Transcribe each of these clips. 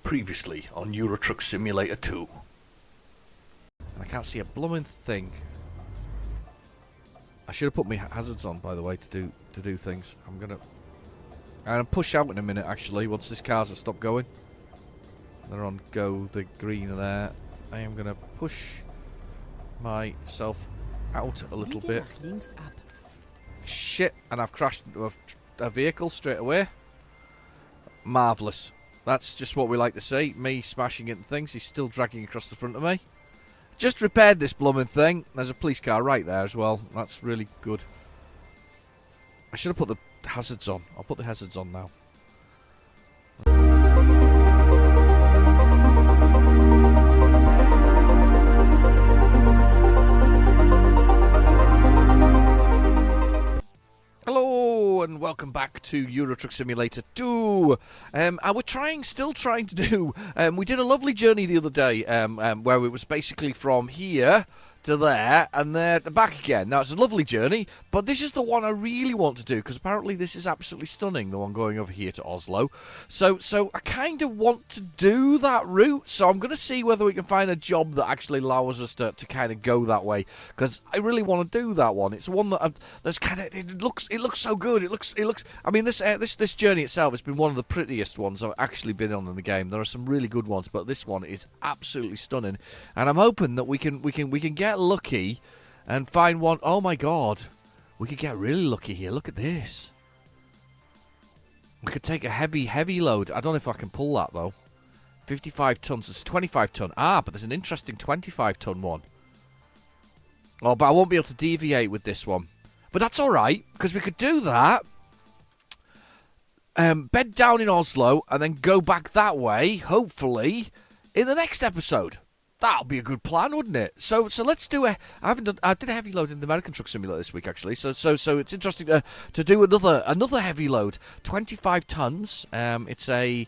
Previously on Euro Truck Simulator 2. I can't see a blooming thing. I should have put my hazards on, by the way, to do things. I'm gonna push out in a minute, actually, once this car's have stopped going. They're on go, the green there. I am gonna push myself out a little bit. Shit, and I've crashed into a vehicle straight away. Marvellous. That's just what we like to see. Me smashing into things. He's still dragging across the front of me. Just repaired this blooming thing. There's a police car right there as well. That's really good. I should have put the hazards on. I'll put the hazards on now. Hello and welcome back to Euro Truck Simulator 2. And we're still trying to do. We did a lovely journey the other day, where it was basically from here to there and there to back again. Now it's a lovely journey, but this is the one I really want to do because apparently this is absolutely stunning. The one going over here to Oslo. So I kind of want to do that route. So I'm going to see whether we can find a job that actually allows us to kind of go that way because I really want to do that one. It's one that that's kind of it looks so good. It looks. I mean this journey itself has been one of the prettiest ones I've actually been on in the game. There are some really good ones, but this one is absolutely stunning, and I'm hoping that we can get lucky and find one. Oh my god, we could get really lucky here. Look at this. We could take a heavy load. I don't know if I can pull that though. 55 tons. It's 25 ton. But there's an interesting 25 ton one. Oh, but I won't be able to deviate with this one. But that's alright, because we could do that. Bed down in Oslo and then go back that way, hopefully, in the next episode. That'll be a good plan, wouldn't it? So let's do I did a heavy load in the American Truck Simulator this week, actually. So it's interesting to do another heavy load, 25 tons. It's a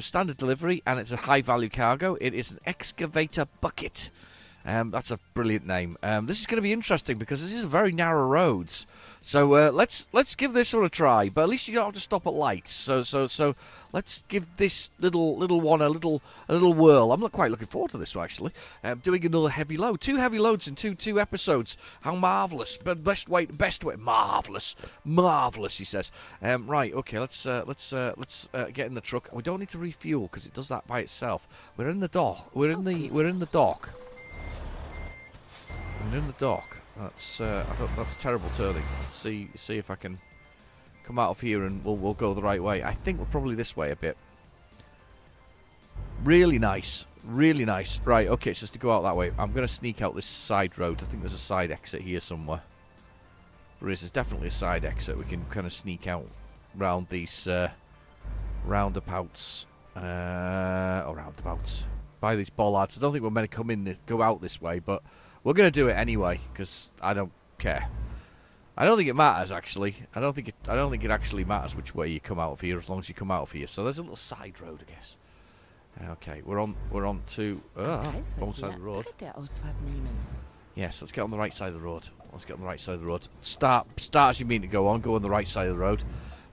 standard delivery and it's a high value cargo. It is an excavator bucket. That's a brilliant name. This is going to be interesting because this is very narrow roads. So let's give this one a try. But at least you don't have to stop at lights. So let's give this little one a little whirl. I'm not quite looking forward to this one actually. Doing another heavy load, 2 heavy loads in two episodes. How marvelous! But best way, marvelous. He says. Right, okay. Let's get in the truck. We don't need to refuel because it does that by itself. We're in the dock. We're in the dock. And in the dock. That's that's terrible turning. Let's see if I can come out of here and we'll go the right way. I think we're probably this way a bit. Really nice. Right, okay, so just to go out that way. I'm going to sneak out this side road. I think there's a side exit here somewhere. There's definitely a side exit. We can kind of sneak out round these roundabouts. Roundabouts. By these bollards. I don't think we're meant to go out this way, but we're going to do it anyway, because I don't care. I don't think it matters, actually. I don't think it actually matters which way you come out of here, as long as you come out of here. So there's a little side road, I guess. Okay, we're on to wrong side of the road. Yes, let's get on the right side of the road. Start as you mean to go on the right side of the road.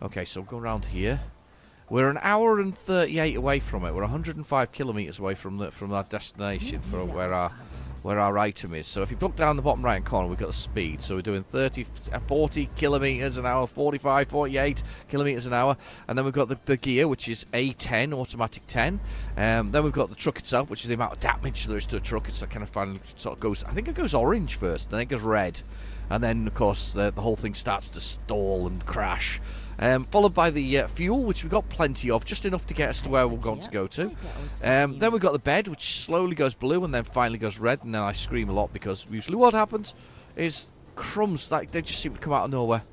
Okay, so we'll go around here. We're an hour and 38 away from it. We're 105 kilometres away from our destination for where our item is. So if you look down the bottom right hand corner, we've got the speed. So we're doing 40 kilometres an hour, 45, 48 kilometres an hour. And then we've got the gear, which is A10, automatic 10. Then we've got the truck itself, which is the amount of damage there is to a truck. It's kind of finally sort of goes, I think it goes orange first, then it goes red. And then, of course, the whole thing starts to stall and crash. Followed by the fuel, which we've got plenty of, just enough to get us to where we're going to go to. Then we've got the bed, which slowly goes blue and then finally goes red, and then I scream a lot because usually what happens is crumbs, like they just seem to come out of nowhere.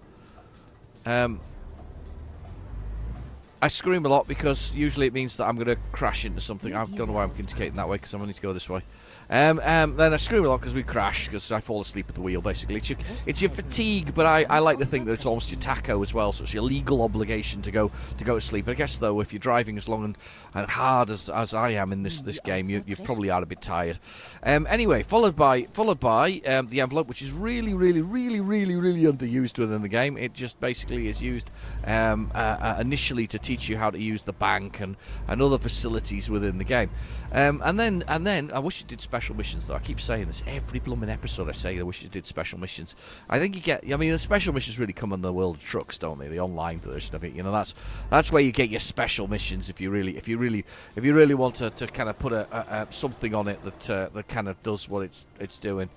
I scream a lot because usually it means that I'm going to crash into something. I don't know why I'm indicating that way because I'm going to go this way. Then I scream a lot because we crash, because I fall asleep at the wheel, basically. It's your fatigue, but I like to think that it's almost your taco as well, so it's your legal obligation to go to sleep. But I guess, though, if you're driving as long and hard as I am in this game, you probably are a bit tired. Anyway, followed by the envelope, which is really underused within the game. It just basically is used initially to teach teach you how to use the bank and other facilities within the game. And then I wish it did special missions though. I keep saying this every blooming episode. I say I wish it did special missions. I think you get. I mean, the special missions really come in the World of Trucks, don't they? The online version of it. You know, that's where you get your special missions if you really want to kind of put a something on it that kind of does what it's doing.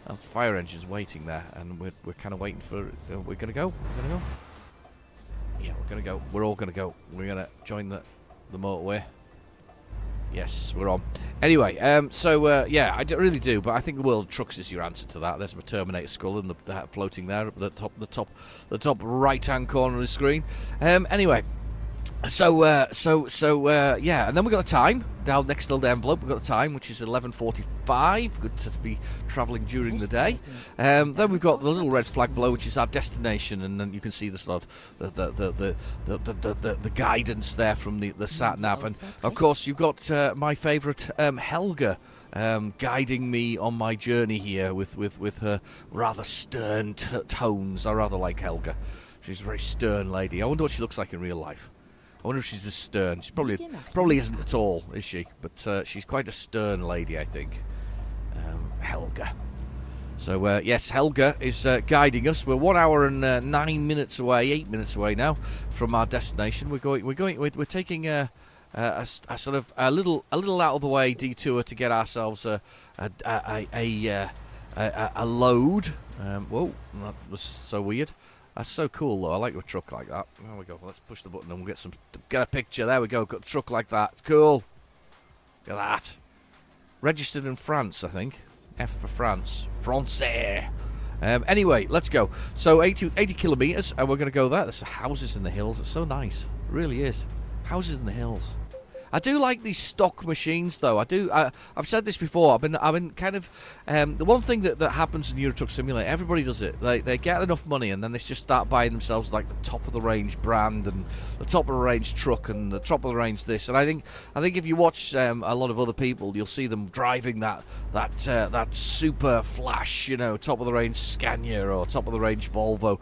The fire engine's waiting there, and we're kind of waiting for. We're gonna go. Yeah, we're gonna go. We're all gonna go. We're gonna join the motorway. Yes, we're on. Anyway, yeah, I really do, but I think the World of Trucks is your answer to that. There's my Terminator skull and the floating there at the top right-hand corner of the screen. Anyway. Yeah, and then we got the time down next to the envelope. We've got the time, which is 11:45. Good to be travelling during the day. Then we've got the little red flag below, which is our destination, and then you can see the sort of the guidance there from the sat nav, and of course you've got my favourite Helga. Guiding me on my journey here with her rather stern tones. I rather like Helga. She's a very stern lady. I wonder what she looks like in real life. I wonder if she's as stern. She probably isn't at all, is she? But she's quite a stern lady, I think. Helga. So yes, Helga is guiding us. We're 1 hour and 9 minutes away, 8 minutes away now from our destination. We're taking a sort of a little out of the way detour to get ourselves a load. Whoa, that was so weird. That's so cool, though. I like a truck like that. There we go. Let's push the button and we'll get a picture. There we go. Got a truck like that. It's cool. Look at that. Registered in France, I think. F for France. Francais. Anyway, let's go. So 80 kilometres, and we're going to go there. There's houses in the hills. It's so nice. It really is. Houses in the hills. I do like these stock machines, though. I've said this before. I've been kind of the one thing that happens in Euro Truck Simulator. Everybody does it. They get enough money, and then they just start buying themselves like the top of the range brand and the top of the range truck and the top of the range this. And I think if you watch a lot of other people, you'll see them driving that super flash, top of the range Scania or top of the range Volvo,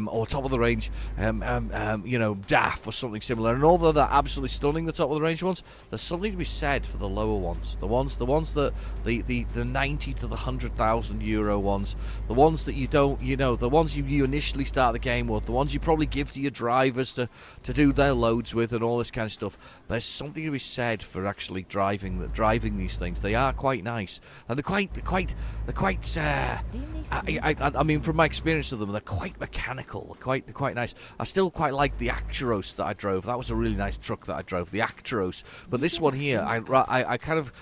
or top of the range DAF or something similar. And although they're absolutely stunning, the top of the range ones, there's something to be said for the lower ones, the ones that the 90 to the 100,000 euro ones, the ones that you don't, the ones you initially start the game with, the ones you probably give to your drivers to do their loads with and all this kind of stuff. There's something to be said for actually driving these things. They are quite nice, and they're quite I mean, from my experience of them, they're quite mechanical. They're quite nice. I still quite like the Actros that I drove. That was a really nice truck that I drove, the Actros. But this one here, I kind of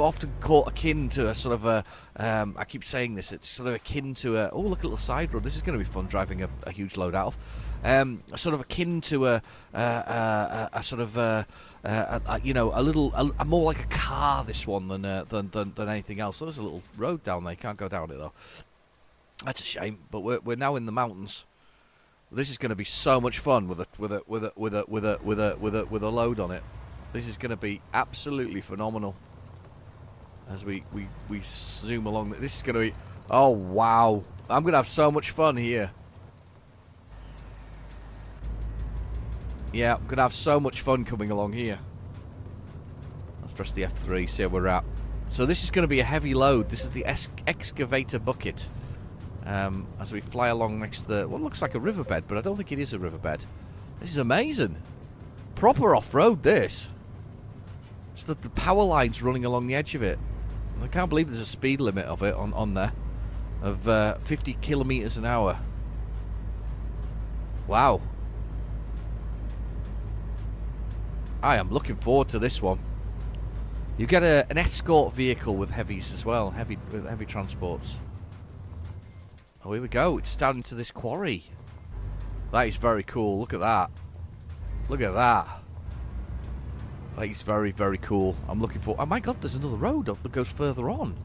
often call akin to a sort of a. I keep saying this. It's sort of akin to a. Oh, look at a little side road. This is going to be fun driving a huge load out of. Sort of akin to a sort of a more like a car. This one than anything else. So there's a little road down there. You can't go down it though. That's a shame. But we're now in the mountains. This is going to be so much fun with a load on it. This is going to be absolutely phenomenal as we zoom along. This is going to be... Oh, wow. I'm going to have so much fun here. Yeah, I'm going to have so much fun coming along here. Let's press the F3, see where we're at. So this is going to be a heavy load. This is the excavator bucket. As we fly along next to the... What looks like a riverbed, but I don't think it is a riverbed. This is amazing. Proper off-road, this. It's the power lines running along the edge of it. I can't believe there's a speed limit of it on there of 50 kilometers an hour. Wow. I am looking forward to this one. You get an escort vehicle with heavies as well, heavy transports. Oh, here we go. It's down into this quarry. That is very cool. Look at that. Look at that. That is very, very cool. I'm looking for... Oh my god, there's another road up that goes further on.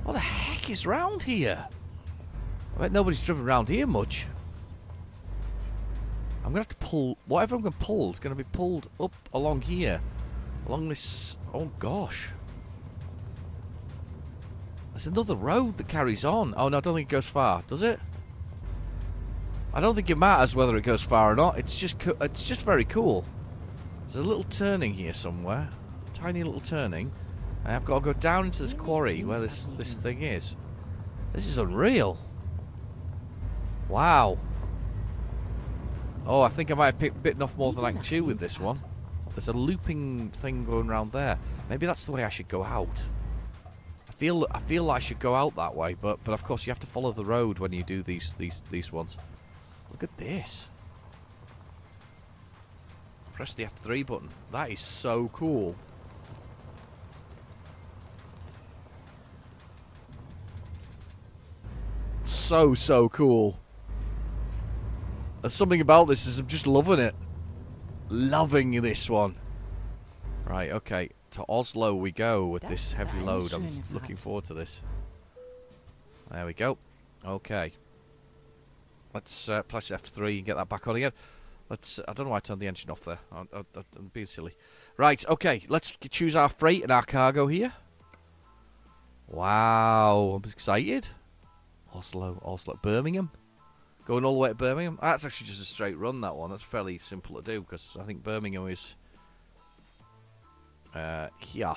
What the heck is round here? I bet nobody's driven around here much. I'm going to have to pull... Whatever I'm going to pull is going to be pulled up along here. Along this... Oh gosh. There's another road that carries on. Oh no, I don't think it goes far. Does it? I don't think it matters whether it goes far or not. It's just very cool. There's a little turning here somewhere. Tiny little turning. And I've got to go down into this quarry where this thing is. This is unreal. Wow. Oh, I think I might have bitten off more than I can chew with this one. There's a looping thing going around there. Maybe that's the way I should go out. I feel like I should go out that way, but of course you have to follow the road when you do these ones. Look at this. Press the F3 button. That is so cool. So cool. There's something about this is I'm just loving it. Loving this one. Right, okay. To Oslo we go with this heavy load. I'm looking forward to this. There we go. Okay. Let's press F3 and get that back on again. Let's. I don't know why I turned the engine off there. I'm being silly. Right, okay. Let's choose our freight and our cargo here. Wow, I'm excited. Oslo, Birmingham. Going all the way to Birmingham. That's actually just a straight run, that one. That's fairly simple to do because I think Birmingham is here.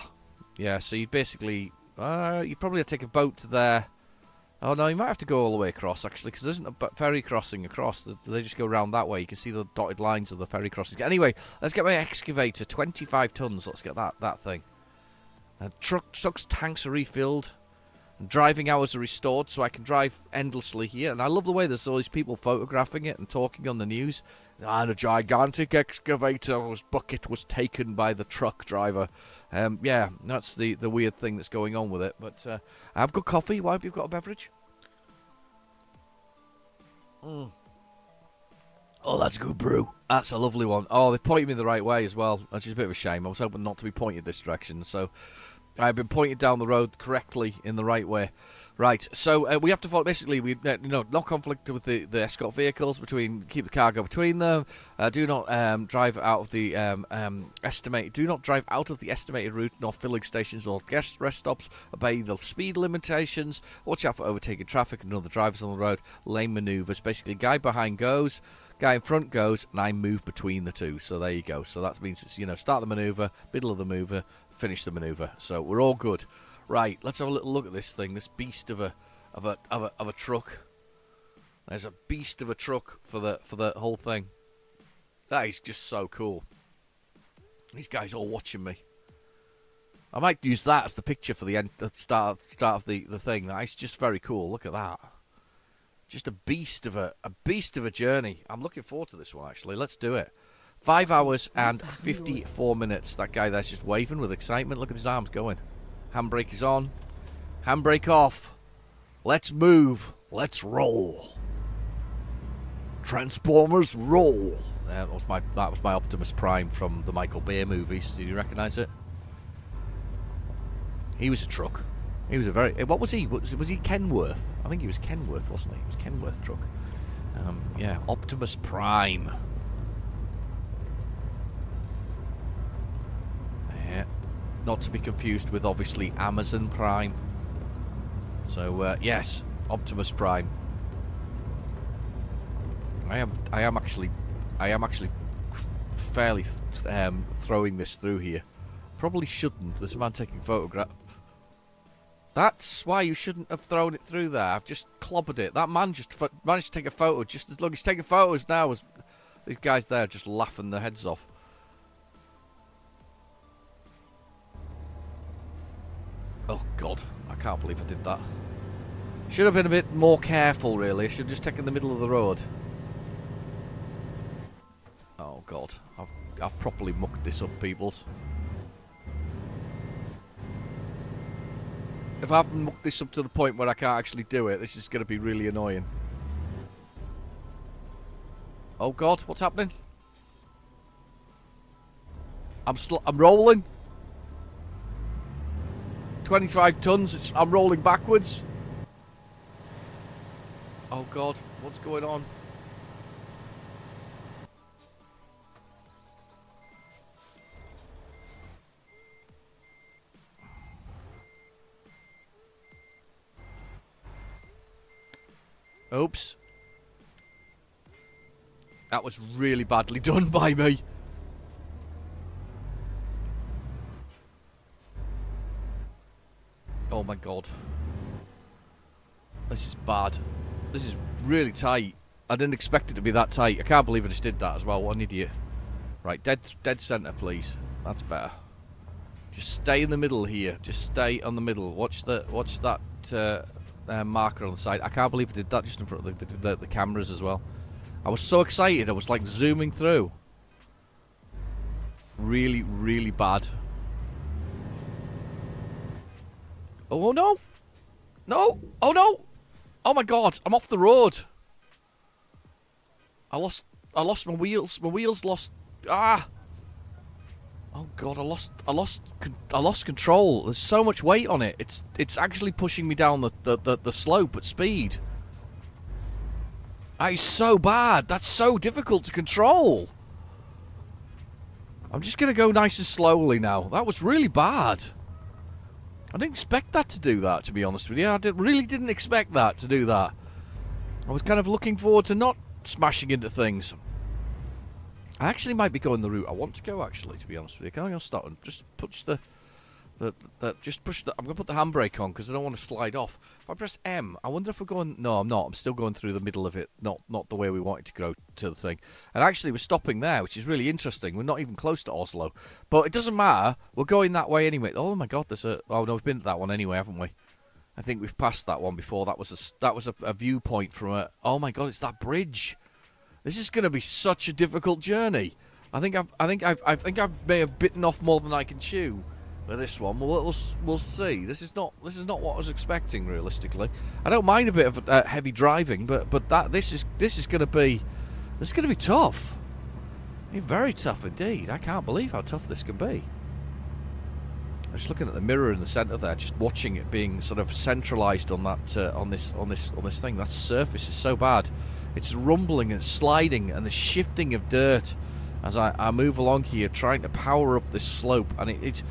Yeah, so you'd basically you'd probably have to take a boat to there. Oh no, you might have to go all the way across actually because there isn't a ferry crossing across. They just go around that way. You can see the dotted lines of the ferry crossings. Anyway, let's get my excavator. 25 tons. Let's get that thing. Trucks, tanks are refilled. Driving hours are restored, so I can drive endlessly here. And I love the way there's all these people photographing it and talking on the news. And a gigantic excavator's bucket was taken by the truck driver. Yeah, that's the weird thing that's going on with it. But I've got coffee. Why have you got a beverage? Oh, that's a good brew. That's a lovely one. Oh, they pointed me the right way as well. That's just a bit of a shame. I was hoping not to be pointed this direction, so I've been pointed down the road correctly in the right way. Right, so we have to follow, basically, no conflict with the escort vehicles, keep the cargo between them, do not drive out of the estimated route, nor filling stations or guest rest stops, obey the speed limitations, watch out for overtaking traffic and other drivers on the road, lane maneuvers, basically guy behind goes, guy in front goes, and I move between the two, so there you go. So that means it's, start the maneuver, middle of the maneuver, finish the maneuver, so we're all good. Right, let's have a little look at this thing, this beast of a truck. There's a beast of a truck for the whole thing. That is just so cool. These guys all watching me. I might use that as the picture for the start of the thing. That's just very cool. Look at that. Just a beast of a journey. I'm looking forward to this one actually. Let's do it. 5 hours and 54 minutes. That guy there's just waving with excitement. Look at his arms going. Handbrake is on. Handbrake off. Let's move. Let's roll. Transformers roll. That was my Optimus Prime from the Michael Bay movies. Did you recognise it? He was a truck. He was a very. What was he? Was he Kenworth? I think he was Kenworth, wasn't he? He was Kenworth truck. Yeah, Optimus Prime. Yeah. Not to be confused with obviously Amazon Prime. So yes, Optimus Prime. I am actually fairly throwing this through here. Probably shouldn't. There's a man taking photograph. That's why you shouldn't have thrown it through there. I've just clobbered it. That man just managed to take a photo just as long as he's taking photos now. As these guys there just laughing their heads off. Oh God, I can't believe I did that. Should have been a bit more careful really. I should have just taken the middle of the road. Oh God, I've properly mucked this up, peoples. If I haven't mucked this up to the point where I can't actually do it, this is going to be really annoying. Oh God, what's happening? I'm rolling. 25 tons, I'm rolling backwards. Oh God, what's going on? Oops. That was really badly done by me. Oh my god. This is bad. This is really tight. I didn't expect it to be that tight. I can't believe I just did that as well. What an idiot. Right, dead centre, please. That's better. Just stay in the middle here. Just stay on the middle. Watch that marker on the side. I can't believe I did that just in front of the cameras as well. I was so excited. I was like zooming through. Really, really bad. Oh no! No! Oh no! Oh my god! I'm off the road. I lost my wheels. My wheels lost. Ah! Oh god! I lost control. There's so much weight on it. It's actually pushing me down the slope at speed. That is so bad. That's so difficult to control. I'm just gonna go nice and slowly now. That was really bad. I didn't expect that to do that, to be honest with you. I really didn't expect that to do that. I was kind of looking forward to not smashing into things. I actually might be going the route I want to go, actually, to be honest with you. Can I go start and just push I'm going to put the handbrake on because I don't want to slide off. If I press M, I wonder if we're going... No, I'm not. I'm still going through the middle of it. Not the way we wanted to go to the thing. And actually, we're stopping there, which is really interesting. We're not even close to Oslo. But it doesn't matter. We're going that way anyway. Oh, my God. There's a... Oh, no, we've been at that one anyway, haven't we? I think we've passed that one before. That was a viewpoint from a... Oh, my God, it's that bridge. This is going to be such a difficult journey. I think I may have bitten off more than I can chew. With this one, we'll see. This is not what I was expecting, realistically. I don't mind a bit of heavy driving, but this is going to be tough. Very tough indeed. I can't believe how tough this can be. I'm just looking at the mirror in the centre there, just watching it being sort of centralised on that on this thing. That surface is so bad. It's rumbling and sliding and the shifting of dirt as I move along here, trying to power up this slope, and it's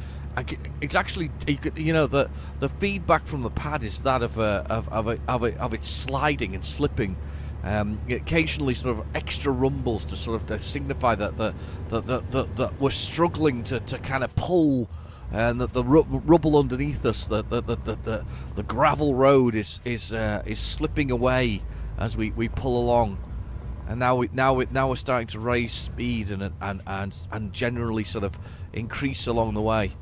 actually, you know, the feedback from the pad is that of it sliding and slipping. Occasionally, sort of extra rumbles to sort of signify that we're struggling to kind of pull, and that the rubble underneath us, the gravel road is slipping away as we pull along. And now we're starting to raise speed and generally sort of increase along the way.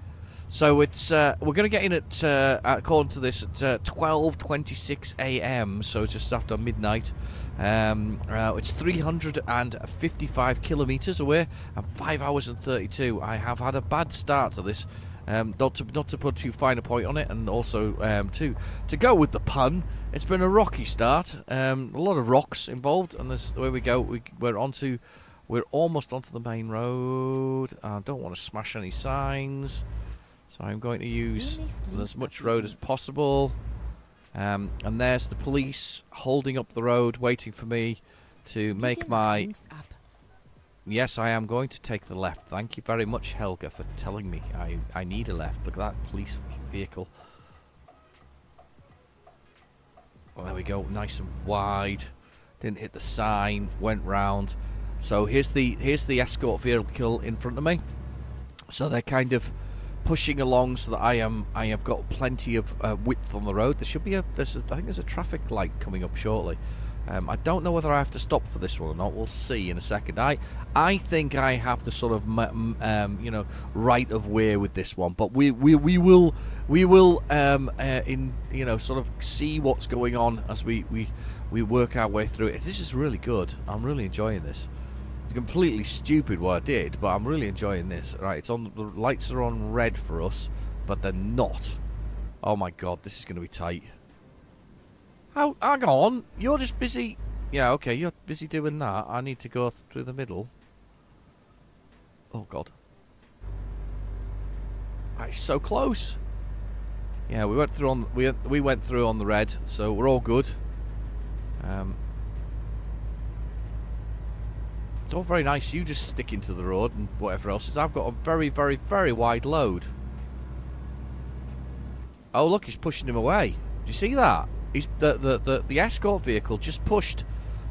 So it's we're going to get in at according to this at 12:26 a.m. So just after midnight. It's 355 kilometers away and 5 hours and 32. I have had a bad start to this. Not to put too fine a point on it, and also to go with the pun, it's been a rocky start. A lot of rocks involved, and this where we go. We're almost onto the main road. I don't want to smash any signs. So I'm going to use as much road as possible. And there's the police holding up the road, waiting for me to make my... Yes, I am going to take the left. Thank you very much, Helga, for telling me I need a left. Look at that police vehicle. Well, there we go. Nice and wide. Didn't hit the sign. Went round. So here's the escort vehicle in front of me. So they're kind of pushing along so that I have got plenty of width on the road. There should be I think there's a traffic light coming up shortly. I don't know whether I have to stop for this one or not. We'll see in a second. I think I have the sort of right of way with this one, but we will sort of see what's going on as we work our way through it. This is really good. I'm really enjoying this. It's completely stupid what I did, but I'm really enjoying this. Right, it's on. The lights are on red for us, but they're not. Oh my god, this is going to be tight. Hang on, you're just busy. Yeah, okay, you're busy doing that. I need to go through the middle. Oh god. It's so close. Yeah, we went through on we went through on the red, so we're all good. It's all very nice. You just sticking to the road and whatever else is. I've got a very, very, very wide load. Oh look, he's pushing him away. Do you see that? He's the escort vehicle just pushed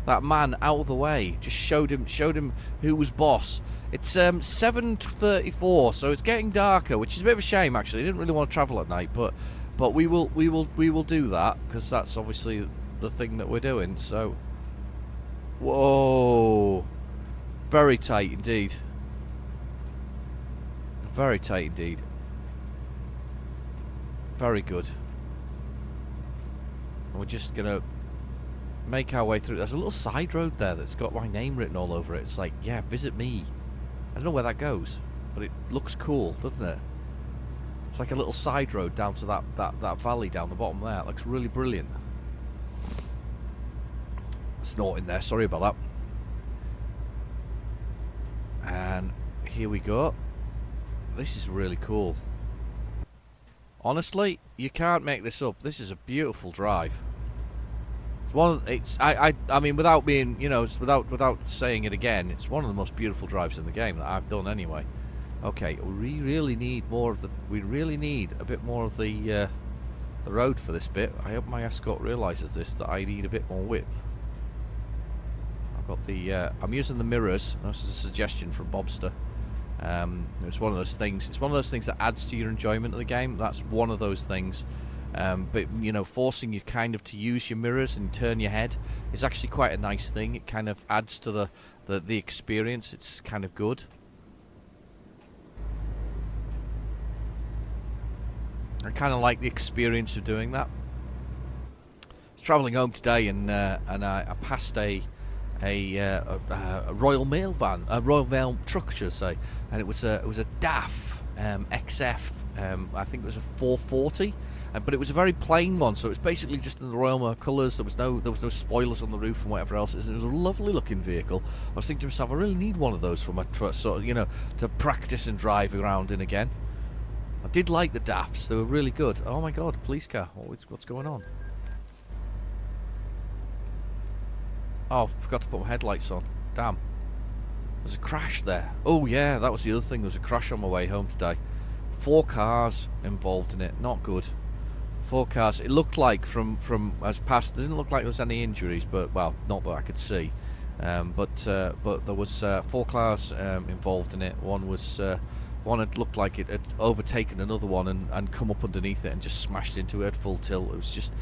that man out of the way. Just showed him who was boss. It's 7:34, so it's getting darker, which is a bit of a shame actually. I didn't really want to travel at night, but But we will do that because that's obviously the thing that we're doing. So, whoa, very tight indeed. Very tight indeed. Very good. And we're just gonna make our way through. There's a little side road there that's got my name written all over it. It's like, yeah, visit me. I don't know where that goes, but it looks cool, doesn't it? It's like a little side road down to that valley down the bottom there. It looks really brilliant. Snorting there, sorry about that. And here we go. This is really cool. Honestly, you can't make this up. This is a beautiful drive. It's one of, it's I mean, without being, you know, without saying it again, it's one of the most beautiful drives in the game that I've done anyway. Okay, we really need more of the. We really need a bit more of the road for this bit. I hope my escort realizes this, that I need a bit more width. I've got the. I'm using the mirrors. This is a suggestion from Bobster. It's one of those things. It's one of those things that adds to your enjoyment of the game. That's one of those things. But you know, forcing you kind of to use your mirrors and turn your head is actually quite a nice thing. It kind of adds to the experience. It's kind of good. I kind of like the experience of doing that. I was travelling home today, and I passed a Royal Mail van, a Royal Mail truck, should I say, and it was a DAF XF. I think it was a 440, but it was a very plain one. So it was basically just in the Royal Mail colours. There was no spoilers on the roof and whatever else. It was a lovely looking vehicle. I was thinking to myself, I really need one of those for sort of, you know, to practice and drive around in again. I did like the DAFs. They were really good. Oh my god, police car. What's going on? Oh, forgot to put my headlights on. Damn. There's a crash there. Oh yeah, that was the other thing. There was a crash on my way home today. 4 cars involved in it. Not good. 4 cars. It looked like from as past. It didn't look like there was any injuries, but well, not that I could see. But there was 4 cars involved in it. One had looked like it had overtaken another one and come up underneath it and just smashed into it at full tilt. It was just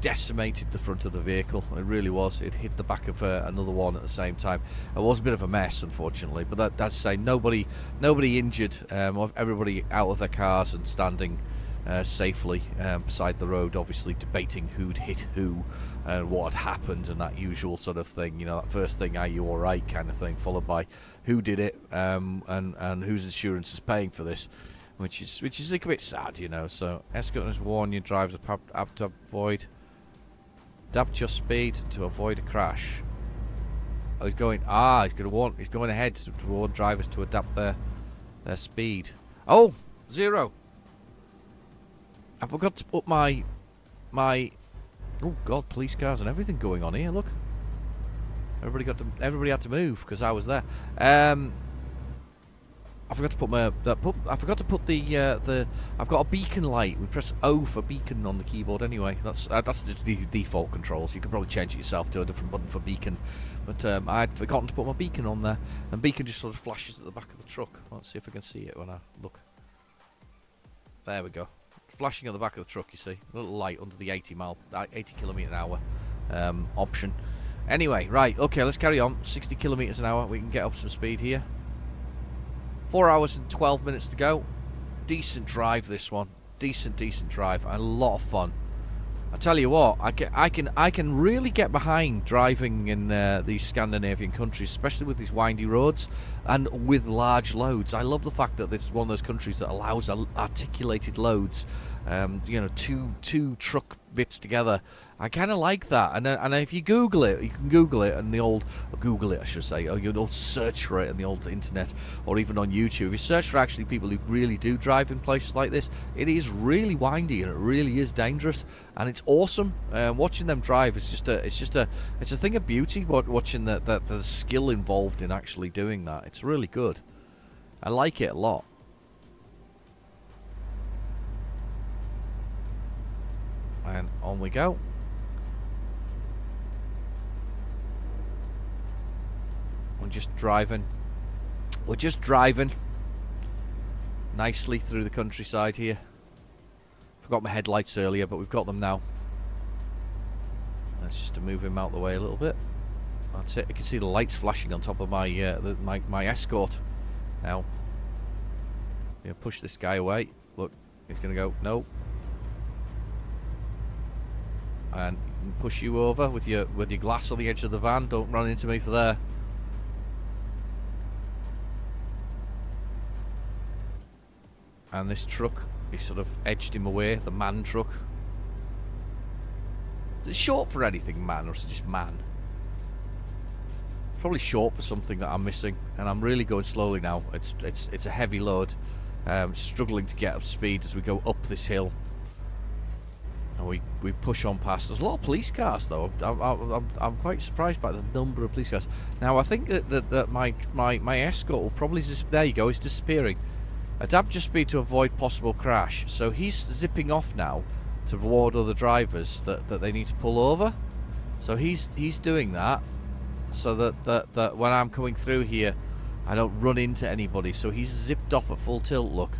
decimated the front of the vehicle. It really was. It hit the back of another one at the same time. It was a bit of a mess, unfortunately, but that's saying nobody injured. Everybody out of their cars and standing safely beside the road, obviously debating who'd hit who and what had happened and that usual sort of thing. You know, that first thing, are you alright kind of thing, followed by who did it and whose insurance is paying for this, which is a bit sad, you know. So escort has warned you drivers have to adapt your speed to avoid a crash. Oh, he's going ahead to warn drivers to adapt their speed. Oh, 0. I forgot to put my oh god, police cars and everything going on here. Look, everybody had to move because I was there. I forgot to put the I've got a beacon light. We press O for beacon on the keyboard anyway. That's just the default controls. You can probably change it yourself to a different button for beacon. But I had forgotten to put my beacon on there, and beacon just sort of flashes at the back of the truck. Let's see if I can see it when I look. There we go. Flashing at the back of the truck, you see. A little light under the 80 kilometre an hour option. Anyway, right, okay, let's carry on. 60 kilometres an hour. We can get up some speed here. 4 hours and 12 minutes to go. Decent drive, this one. Decent drive. A lot of fun. I tell you what, I can really get behind driving in these Scandinavian countries, especially with these windy roads and with large loads. I love the fact that it's one of those countries that allows articulated loads. You know, two truck bits together. I kind of like that. And if you Google it, you can Google it and I should say, or you'll search for it in the old internet or even on YouTube. If you search for actually people who really do drive in places like this, it is really windy and it really is dangerous, and it's awesome. Watching them drive, it's a thing of beauty. Watching the skill involved in actually doing that, it's really good. I like it a lot. And on we go. We're just driving nicely through the countryside here. forgot my headlights earlier, but we've got them now. That's just to move him out the way a little bit. That's it. You can see the lights flashing on top of my my Escort now. Push this guy away. Look, he's going to go, no. And push you over with your glass on the edge of the van. Don't run into me for there. And this truck, he sort of edged him away, the man truck. Is it short for anything, man, or is it just man? Probably short for something that I'm missing, and I'm really going slowly now. It's a heavy load. Struggling to get up speed as we go up this hill. And we push on past. There's a lot of police cars, though. I'm quite surprised by the number of police cars. Now, I think that my Escort will probably there you go, it's disappearing. Adapt your speed to avoid possible crash. So he's zipping off now to warn other drivers that they need to pull over. So he's doing that so that when I'm coming through here, I don't run into anybody. So he's zipped off at full tilt, look.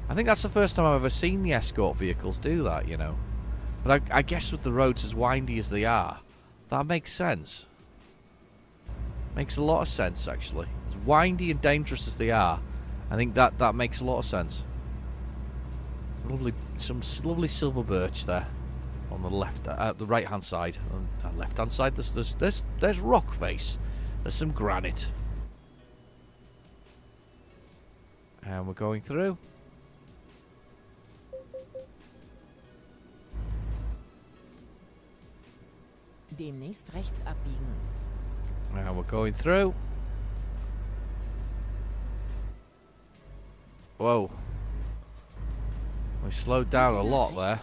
I think that's the first time I've ever seen the Escort vehicles do that, you know. But I guess with the roads as windy as they are, that makes sense. Makes a lot of sense, actually. As windy and dangerous as they are, I think that makes a lot of sense. Some lovely silver birch there on the left, the right hand side. On left hand side, there's rock face. There's some granite, and we're going through. Demnächst rechts abbiegen. And we're going through. Whoa. We slowed down a lot there.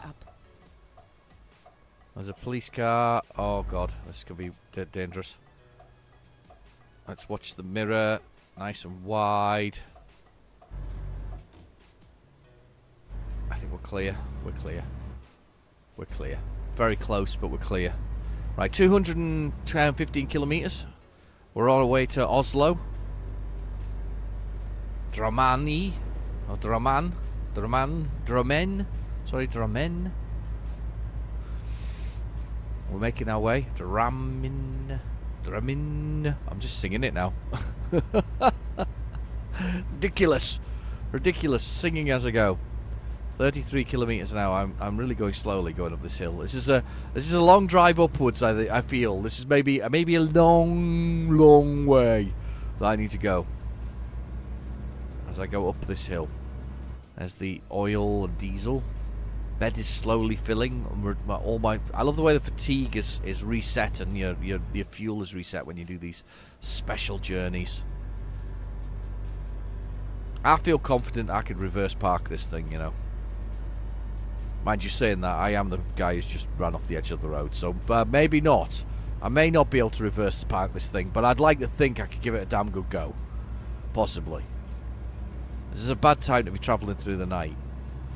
There's a police car. Oh god, this could be dead dangerous. Let's watch the mirror. Nice and wide. I think we're clear. We're clear. We're clear. Very close, but we're clear. Right, 215 kilometers. We're on our way to Oslo. Dramani. Or Drammen. Sorry, Drammen. We're making our way. Drammen. I'm just singing it now. Ridiculous. Ridiculous. Singing as I go. 33 kilometers an hour. I'm really going slowly going up this hill. This is a long drive upwards. I feel this is maybe a long way that I need to go as I go up this hill. There's the oil and diesel. Bed is slowly filling. I love the way the fatigue is reset and your fuel is reset when you do these special journeys. I feel confident I could reverse park this thing, you know. Mind you saying that, I am the guy who's just ran off the edge of the road, so maybe not. I may not be able to reverse park this thing, but I'd like to think I could give it a damn good go. Possibly. This is a bad time to be travelling through the night.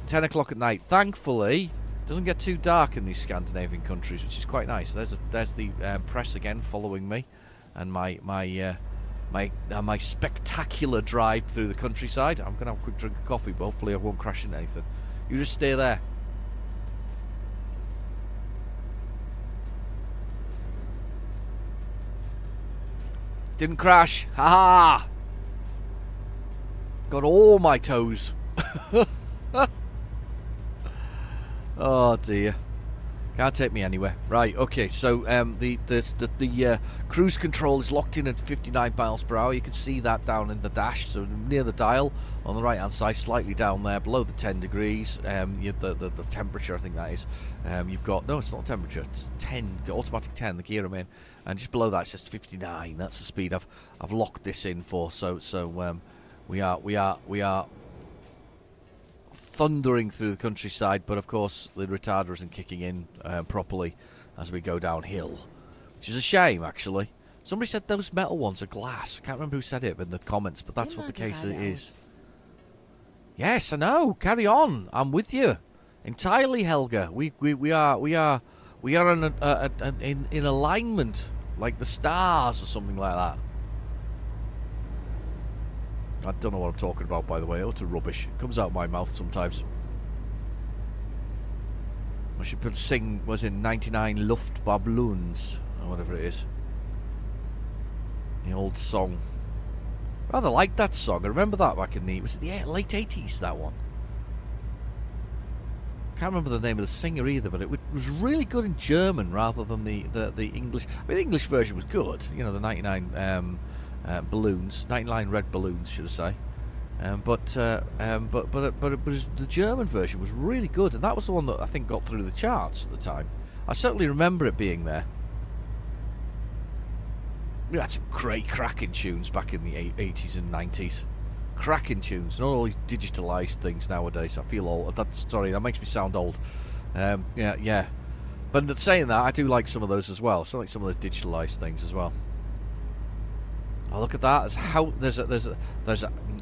10 o'clock at night. Thankfully, it doesn't get too dark in these Scandinavian countries, which is quite nice. There's the press again following me, and my spectacular drive through the countryside. I'm gonna have a quick drink of coffee, but hopefully I won't crash into anything. You just stay there. Didn't crash. Ha ha! Got all my toes. Oh dear. Can't take me anywhere. Right, okay, so the cruise control is locked in at 59 miles per hour. You can see that down in the dash, so near the dial on the right hand side, slightly down there, below the 10 degrees. The temperature, I think that is. You've got, no, it's not temperature, it's 10, automatic 10, the gear I'm in, and just below that it's just 59. That's the speed I've locked this in for. So we are thundering through the countryside, but of course the retarder isn't kicking in properly as we go downhill, which is a shame, actually. Somebody said those metal ones are glass. I can't remember who said it in the comments, but that's what the case is. Yes, I know. Carry on. I'm with you entirely, Helga. We are in alignment, like the stars or something like that. I don't know what I'm talking about, by the way. Utter rubbish. It comes out of my mouth sometimes. What she put sing was in 99 Luftballons, or whatever it is. The old song. Rather liked that song. I remember that back in the... Was it the late 80s, that one? Can't remember the name of the singer either, but it was really good in German rather than the English. I mean, the English version was good. You know, the 99 balloons, 99 red balloons, should I say? But the German version was really good, and that was the one that I think got through the charts at the time. I certainly remember it being there. We had some great cracking tunes back in the 80s and 90s. Cracking tunes, not all these digitalised things nowadays. I feel old. That makes me sound old. Yeah. But saying that, I do like some of those as well. So I like some of those digitalised things as well. Oh, look at that!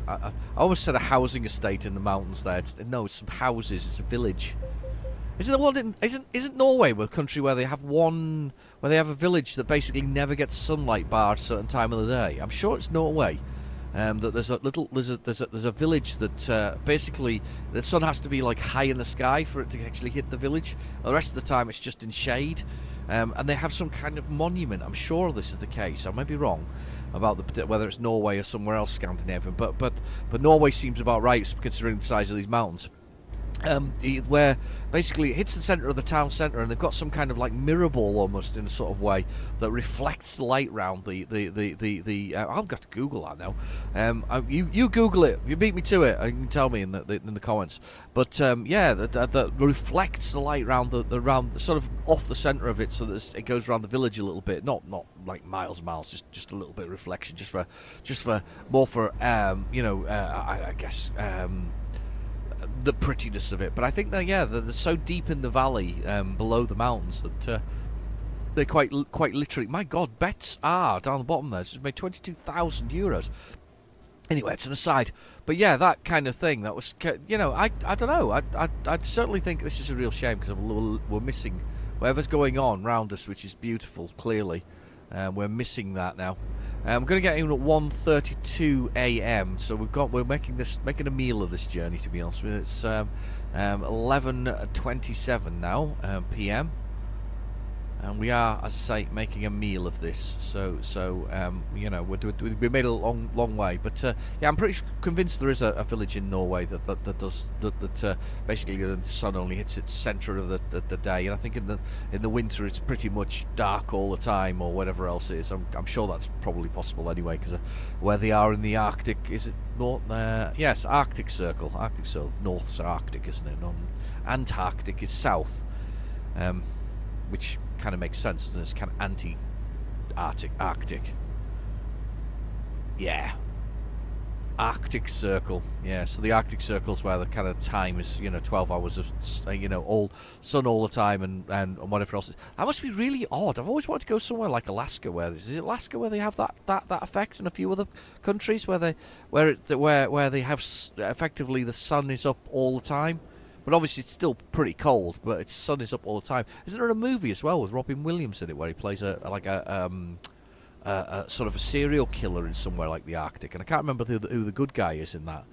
I almost said a housing estate in the mountains there. It's some houses. It's a village. Isn't Norway a country where they have a village that basically never gets sunlight bar a certain time of the day? I'm sure it's Norway. That there's a village that basically the sun has to be like high in the sky for it to actually hit the village. The rest of the time it's just in shade, and they have some kind of monument. I'm sure this is the case. I might be wrong about whether it's Norway or somewhere else Scandinavian, but Norway seems about right considering the size of these mountains. Where basically it hits the centre of the town centre, and they've got some kind of like mirror ball almost in a sort of way that reflects the light round the I've got to Google that now. You Google it. You beat me to it. You can tell me in the comments. But that reflects the light round the sort of off the centre of it, so that it goes around the village a little bit. Not like miles and miles. Just a little bit of reflection. Just for more for I guess. The prettiness of it, but I think they're so deep in the valley below the mountains that they're quite literally. My God, bets are down the bottom there. It's made €22,000. Anyway, it's an aside, but yeah, that kind of thing. That was, I don't know. I'd certainly think this is a real shame because we're missing whatever's going on around us, which is beautiful. Clearly, we're missing that now. I'm going to get in at 1:32 a.m. So we're making a meal of this journey. To be honest with you, it's 11:27 now p.m. and we are, as I say, making a meal of this. So we made a long way, but I'm pretty convinced there is a village in Norway that does basically the sun only hits its centre of the day, and I think in the winter it's pretty much dark all the time, or whatever else it is. I'm sure that's probably possible anyway, because where they are in the Arctic, is it north? Yes, Arctic Circle. North's Arctic, isn't it? Antarctic is south, which kind of makes sense, and it's kind of Arctic. Yeah, Arctic Circle. Yeah, so the Arctic Circle's where the kind of time is 12 hours of all sun all the time, and whatever else. That must be really odd. I've always wanted to go somewhere like Alaska. Is it Alaska where they have that effect, and a few other countries where they have effectively the sun is up all the time? But obviously it's still pretty cold, but its sun is up all the time. Isn't there a movie as well with Robin Williams in it where he plays a sort of a serial killer in somewhere like the Arctic? And I can't remember who the good guy is in that.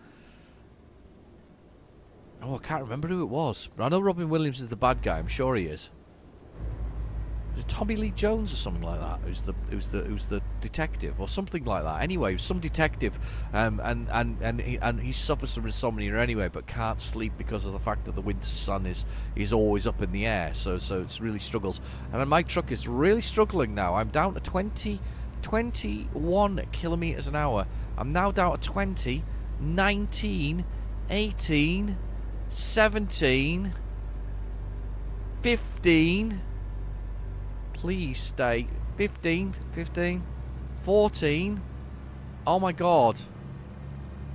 Oh, I can't remember who it was. But I know Robin Williams is the bad guy. I'm sure he is. Is it Tommy Lee Jones or something like that? Who's the detective or something like that? Anyway, some detective, and he suffers from insomnia anyway, but can't sleep because of the fact that the winter sun is always up in the air. So it's really struggles. And my truck is really struggling now. I'm down to 21 kilometers an hour. I'm now down to 20, 19, 18, 17, 15. Please stay. 15, 14. Oh my God.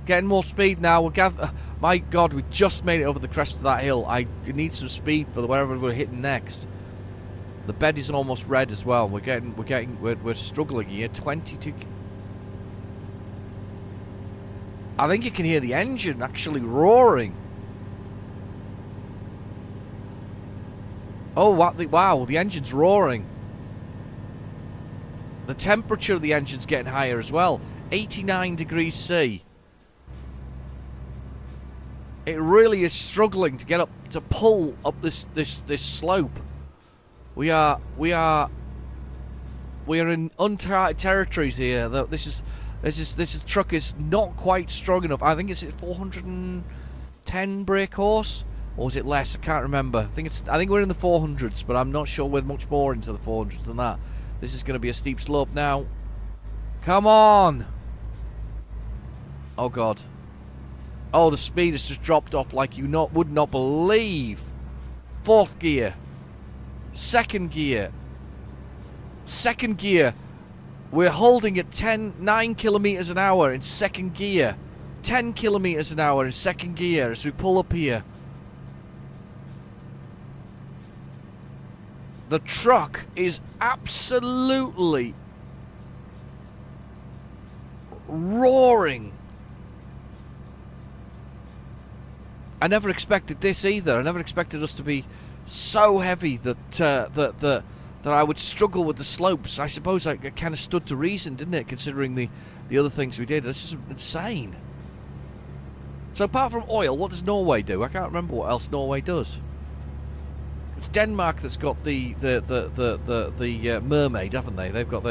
Getting more speed now. My God, we just made it over the crest of that hill. I need some speed for wherever we're hitting next. The bed is almost red as well. We're struggling here. 22. I think you can hear the engine actually roaring. Oh, wow, the engine's roaring. The temperature of the engine's getting higher as well. 89 degrees C. It really is struggling to get up, to pull up this slope. We are in uncharted territories here. This truck is not quite strong enough. I think it's 410 brake horse, or was it less? I can't remember. I think we're in the 400s, but I'm not sure we're much more into the 400s than that. This is going to be a steep slope now. Come on! Oh god. Oh, the speed has just dropped off like you would not believe. 4th gear. 2nd gear. 2nd gear. We're holding at 9 kilometers an hour in 2nd gear. 10 kilometers an hour in 2nd gear as we pull up here. The truck is absolutely roaring. I never expected this either. I never expected us to be so heavy that I would struggle with the slopes. I suppose it kind of stood to reason, didn't it, considering the other things we did. This is insane. So apart from oil, what does Norway do? I can't remember what else Norway does. It's Denmark that's got the mermaid, haven't they? They've got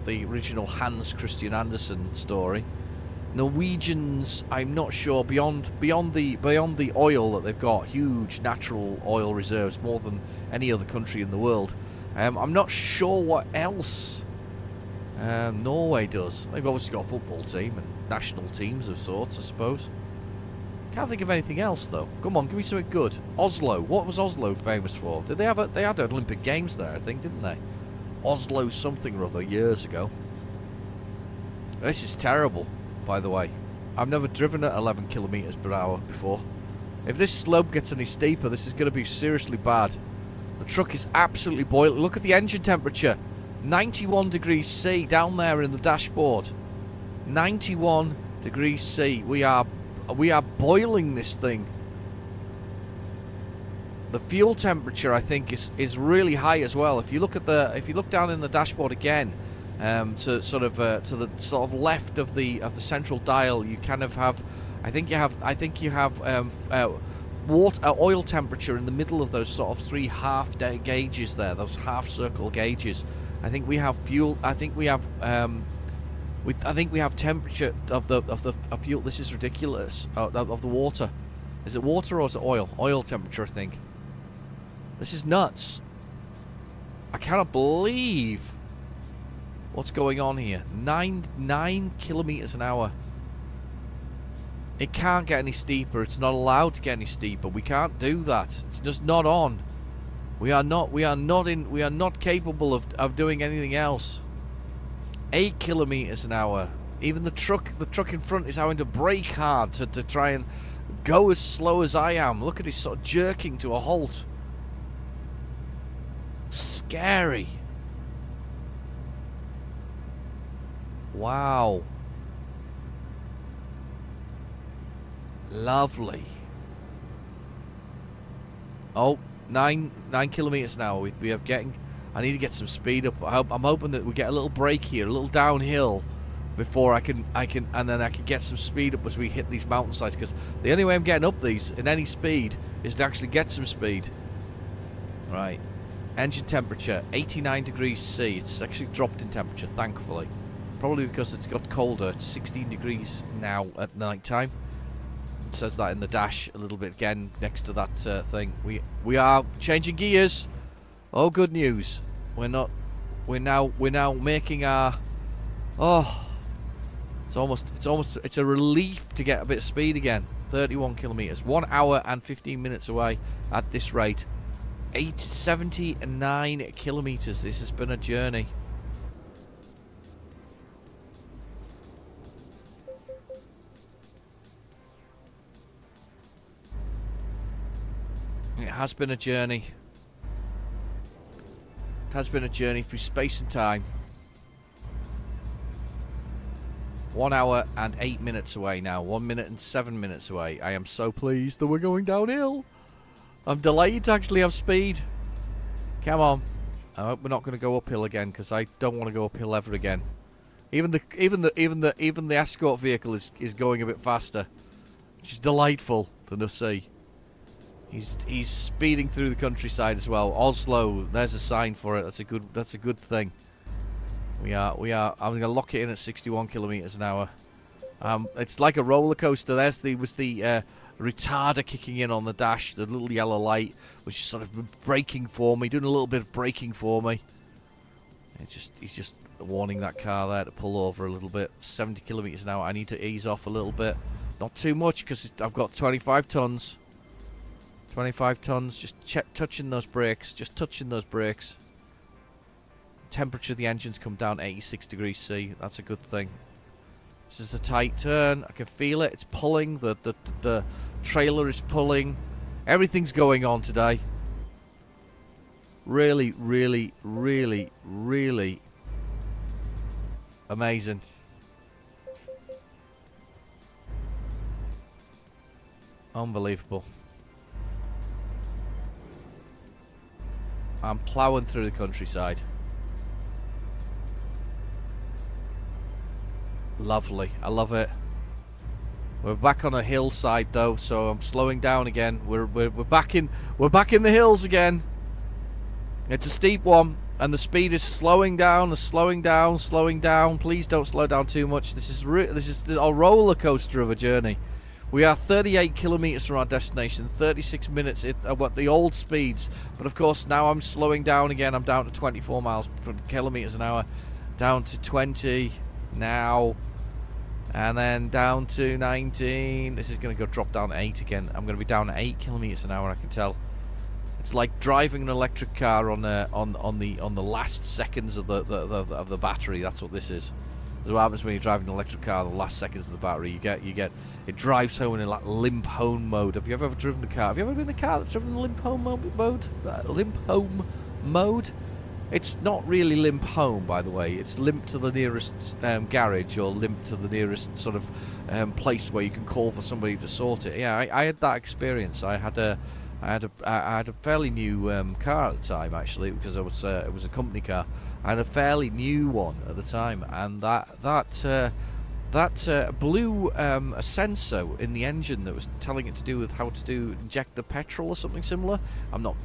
the original Hans Christian Andersen story. Norwegians, I'm not sure. Beyond the oil that they've got, huge natural oil reserves, more than any other country in the world. I'm not sure what else Norway does. They've obviously got a football team and national teams of sorts, I suppose. Can't think of anything else though. Come on, give me something good. Oslo. What was Oslo famous for? Did they have they had Olympic Games there? I think, didn't they? Oslo something or other years ago. This is terrible. By the way, I've never driven at 11 kilometers per hour before. If this slope gets any steeper, this is going to be seriously bad. The truck is absolutely boiling. Look at the engine temperature. 91 degrees C down there in the dashboard. 91 degrees C. We are boiling this thing. The fuel temperature, I think, is really high as well. If you look down in the dashboard again, to the sort of left of the central dial, you kind of have, I think you have oil temperature in the middle of those sort of 3 half gauges there, those half circle gauges. I think we have fuel. I think we have temperature of fuel. This is ridiculous. Of the water. Is it water or is it oil? Oil temperature, I think. This is nuts. I cannot believe what's going on here. 9 kilometers an hour. It can't get any steeper. It's not allowed to get any steeper. We can't do that. It's just not on. We are not capable of doing anything else. 8 kilometers an hour. Even the truck in front is having to brake hard to try and go as slow as I am. Look at it sort of jerking to a halt. Scary. Wow. Lovely. Oh, 9 kilometers an hour. We are getting. I need to get some speed up. I'm hoping that we get a little break here, a little downhill, before I can get some speed up as we hit these mountainsides. Because the only way I'm getting up these in any speed is to actually get some speed. Right. Engine temperature 89 degrees C. It's actually dropped in temperature, thankfully. Probably because it's got colder. It's 16 degrees now at night time. It says that in the dash a little bit again next to that thing. We are changing gears. Oh, good news. We're now making our. Oh, it's a relief to get a bit of speed again. 31 kilometers, 1 hour and 15 minutes away at this rate. 79 kilometers. This has been a journey. It has been a journey. It has been a journey through space and time. 1 hour and 8 minutes away now. 1 minute and 7 minutes away. I am so pleased that we're going downhill. I'm delighted to actually have speed. Come on. I hope we're not going to go uphill again, because I don't want to go uphill ever again. Even the escort vehicle is going a bit faster. which is delightful to see. He's speeding through the countryside as well. Oslo, there's a sign for it. That's a good thing. We are. I'm gonna lock it in at 61 kilometers an hour. It's like a roller coaster. Was the retarder kicking in on the dash, the little yellow light, which is sort of braking for me, doing a little bit of braking for me. He's just warning that car there to pull over a little bit. 70 kilometers an hour. I need to ease off a little bit, not too much because I've got 25 tons. 25 tons. Just touching those brakes. Just touching those brakes. Temperature of the engine's come down 86 degrees C. That's a good thing. This is a tight turn. I can feel it. It's pulling. The trailer is pulling. Everything's going on today. Really, really, really, really amazing. Unbelievable. I'm ploughing through the countryside. Lovely. I love it. We're back on a hillside though, so I'm slowing down again. We're back in the hills again. It's a steep one, and the speed is slowing down, slowing down. Please don't slow down too much. This is a roller coaster of a journey. We are 38 kilometers from our destination, 36 minutes at what the old speeds. But of course, now I'm slowing down again. I'm down to 24 kilometers an hour, down to 20 now, and then down to 19. This is going to drop down to 8 again. I'm going to be down to 8 kilometers an hour. I can tell. It's like driving an electric car on the last seconds of the battery. That's what this is. That's what happens when you're driving an electric car. The last seconds of the battery, you get it drives home in like limp home mode. Have you ever driven a car? Have you ever been in a car that's driven in limp home mode? Limp home mode. It's not really limp home, by the way. It's limp to the nearest garage or limp to the nearest sort of place where you can call for somebody to sort it. Yeah, I had that experience. I had a fairly new car at the time, actually, because it was a company car. I had a fairly new one at the time, and that blew a sensor in the engine that was telling it to do with how to inject the petrol or something similar. I'm not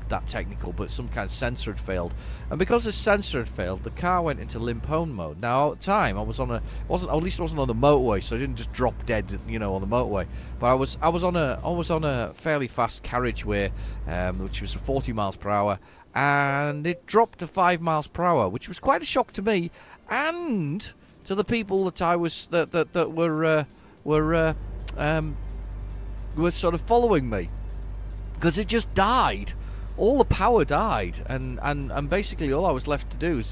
that technical, but some kind of sensor had failed, and because the sensor had failed, the car went into limp home mode. Now at the time, I wasn't on the motorway, so I didn't just drop dead, on the motorway. But I was on a fairly fast carriageway, which was 40 miles per hour, and it dropped to 5 miles per hour, which was quite a shock to me and to the people that I was that were sort of following me, because it just died. All the power died, and basically all I was left to do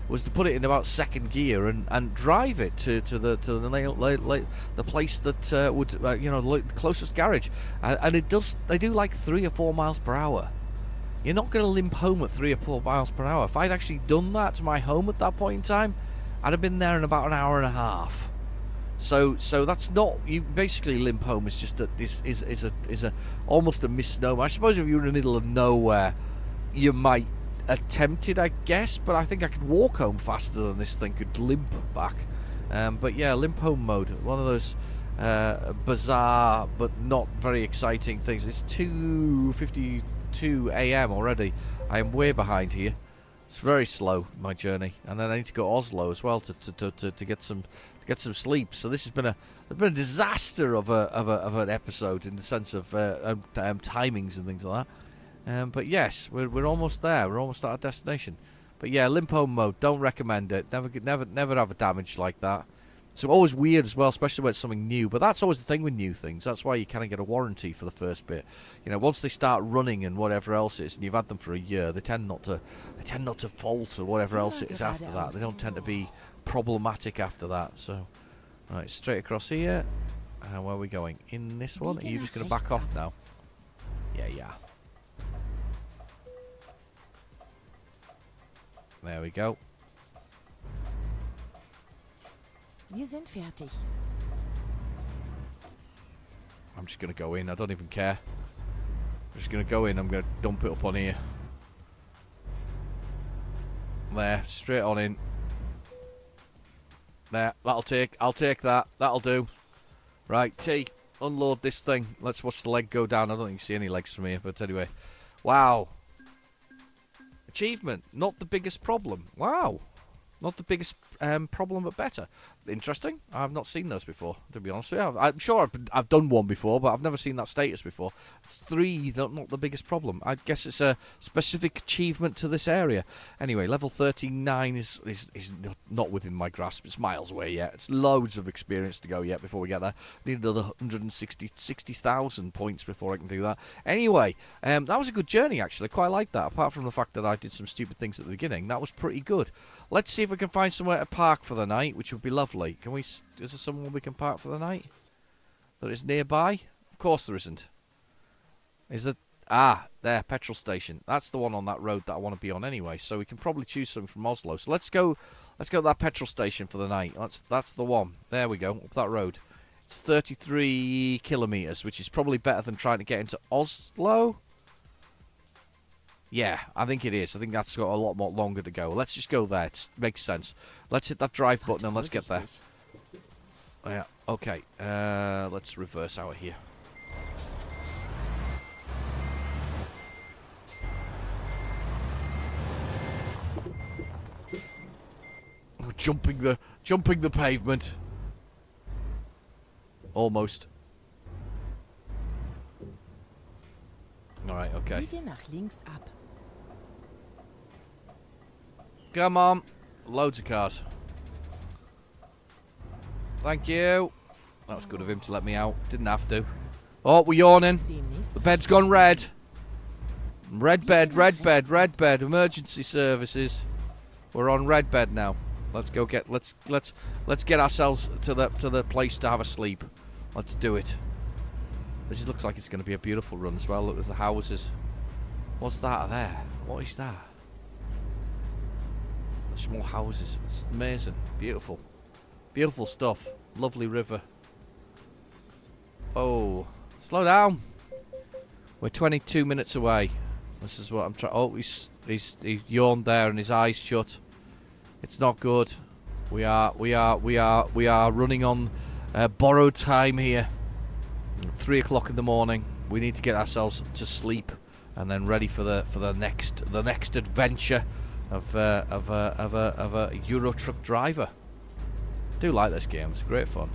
was to put it in about second gear and drive it to the place that would the closest garage, and they do like 3 or 4 miles per hour. You're not going to limp home at 3 or 4 miles per hour. If I'd actually done that to my home at that point in time, I'd have been there in about an hour and a half. So that's not, you basically limp home is just is a almost a misnomer. I suppose if you're in the middle of nowhere, you might attempt it, I guess, but I think I could walk home faster than this thing could limp back. But yeah, limp home mode, one of those bizarre but not very exciting things. It's 2:52 a.m. already. I am way behind here. It's very slow, my journey, and then I need to go to Oslo as well to get some sleep. So this has been a disaster of an episode in the sense of timings and things like that. But yes, we're almost there. We're almost at our destination. But yeah, limp home mode. Don't recommend it. Never have a damage like that. So always weird as well, especially when it's something new. But that's always the thing with new things. That's why you kind of get a warranty for the first bit. Once they start running and whatever else it is, and you've had them for a year, they tend not to fault or whatever else it is after that. They don't tend to be problematic after that. So, right, straight across here. Where are we going? In this one? Are you just going to back off now? Yeah. There we go. Wir sind fertig. I'm just going to go in. I don't even care. I'm just going to go in. I'm going to dump it up on here. There. Straight on in. There. I'll take that. That'll do. Right. T. unload this thing. Let's watch the leg go down. I don't think you see any legs from here, but anyway. Wow. Achievement. Not the biggest problem. Wow. Not the biggest problem, but better. Interesting. I've not seen those before, to be honest with you. I'm sure I've done one before, but I've never seen that status before. 3, not the biggest problem. I guess it's a specific achievement to this area. Anyway, level 39 is not within my grasp. It's miles away yet. It's loads of experience to go yet before we get there. Need another 60,000 points before I can do that. Anyway, that was a good journey, actually. Quite like that. Apart from the fact that I did some stupid things at the beginning, that was pretty good. Let's see if we can find somewhere to park for the night, which would be lovely. Can we? Is there somewhere we can park for the night that is nearby? Of course there isn't. Is there? Ah, there, petrol station. That's the one on that road that I want to be on anyway. So we can probably choose some from Oslo. So let's go. Let's go to that petrol station for the night. That's the one. There we go. Up that road. It's 33 kilometers, which is probably better than trying to get into Oslo. Yeah, I think it is. I think that's got a lot more longer to go. Let's just go there. It makes sense. Let's hit that drive button and let's get there. Oh, yeah, okay. Let's reverse out of here. Oh, jumping the pavement. Almost. Alright, okay. Biege nach links ab. Come on. Loads of cars. Thank you. That was good of him to let me out. Didn't have to. Oh, we're yawning. The bed's gone red. Red bed, red bed, red bed. Emergency services. We're on red bed now. Let's go get let's get ourselves to the place to have a sleep. Let's do it. This looks like it's going to be a beautiful run as well. Look, there's the houses. What's that there? What is that? There's more houses. It's amazing. Beautiful. Beautiful stuff. Lovely river. Oh. Slow down. We're 22 minutes away. This is what I'm trying. Oh, he yawned there and his eyes shut. It's not good. We are running on borrowed time here. 3 o'clock in the morning. We need to get ourselves to sleep and then ready for the next adventure of a Euro truck driver. I do like this game. It's great fun.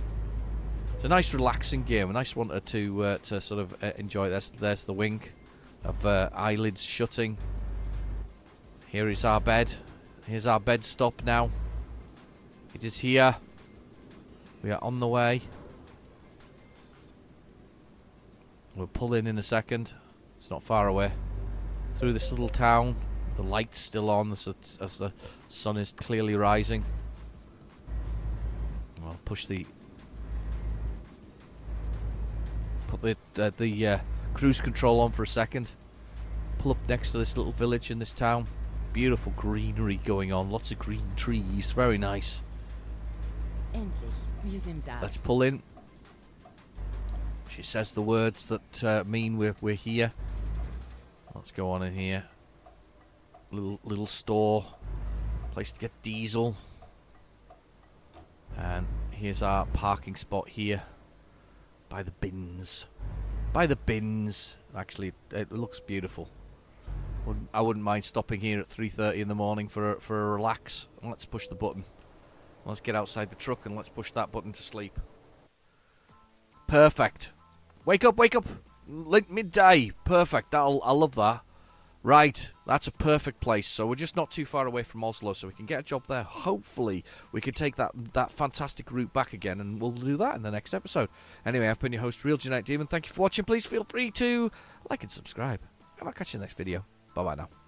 It's a nice relaxing game. A nice one to sort of enjoy. There's the wink of eyelids shutting. Here is our bed. Here's our bed stop now. It is here. We are on the way. We'll pull in a second. It's not far away. Through this little town. The light's still on as the sun is clearly rising. I'll push the... Put the cruise control on for a second. Pull up next to this little village in this town. Beautiful greenery going on. Lots of green trees. Very nice. Endlich, wir sind da. Let's pull in. She says the words that mean we're here. Let's go on in here. Little store. Place to get diesel. And here's our parking spot here. By the bins. By the bins. Actually, it looks beautiful. I wouldn't mind stopping here at 3:30 in the morning for a relax. Let's push the button. Let's get outside the truck and let's push that button to sleep. Perfect. Wake up, wake up. Midday. Perfect. I love that. Right. That's a perfect place. So we're just not too far away from Oslo, so we can get a job there. Hopefully, we can take that fantastic route back again, and we'll do that in the next episode. Anyway, I've been your host, Real Genetic Demon. Thank you for watching. Please feel free to like and subscribe. And I'll catch you in the next video. Bye-bye now.